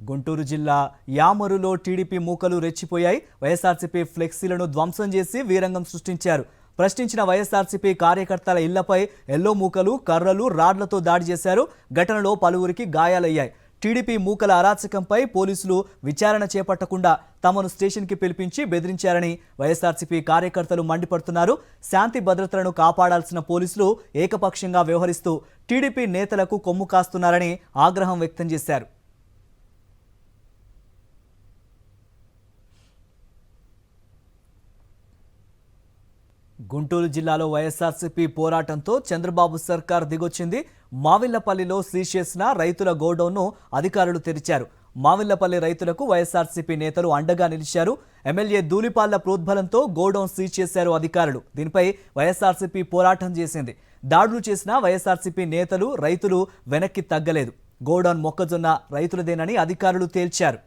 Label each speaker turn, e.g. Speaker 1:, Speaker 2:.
Speaker 1: గుంటూరు జిల్లా యామరులో టీడీపీ మూకలు రెచ్చిపోయాయి. వైఎస్ఆర్సీపీ ఫ్లెక్సీలను ధ్వంసం చేసి వీరంగం సృష్టించారు. ప్రశ్నించిన వైఎస్ఆర్సీపీ కార్యకర్తల ఇళ్లపై ఎల్లో మూకలు, కర్రలు, రాడ్లతో దాడి చేశారు. ఘటనలో పలువురికి గాయాలయ్యాయి. టీడీపీ మూకల అరాచకంపై పోలీసులు విచారణ చేపట్టకుండా తమను స్టేషన్కి పిలిపించి బెదిరించారని వైఎస్ఆర్సీపీ కార్యకర్తలు మండిపడుతున్నారు. శాంతి భద్రతలను కాపాడాల్సిన పోలీసులు ఏకపక్షంగా వ్యవహరిస్తూ టీడీపీ నేతలకు కొమ్ము కాస్తున్నారని ఆగ్రహం వ్యక్తం చేశారు. గుంటూరు జిల్లాలో వైఎస్ఆర్సీపీ పోరాటంతో చంద్రబాబు సర్కార్ దిగొచ్చింది. మావిళ్లపల్లిలో సీజ్ చేసిన రైతుల గోడౌన్ను అధికారులు తెరిచారు. మావిళ్లపల్లి రైతులకు వైఎస్ఆర్సీపీ నేతలు అండగా నిలిచారు. ఎమ్మెల్యే ధూళిపాళ్ల ప్రోద్బలంతో గోడౌన్ సీజ్ చేశారు అధికారులు. దీనిపై వైఎస్ఆర్సీపీ పోరాటం చేసింది. దాడులు చేసిన వైఎస్ఆర్సీపీ నేతలు, రైతులు వెనక్కి తగ్గలేదు. గోడౌన్ మొక్కజొన్న రైతులదేనని అధికారులు తేల్చారు.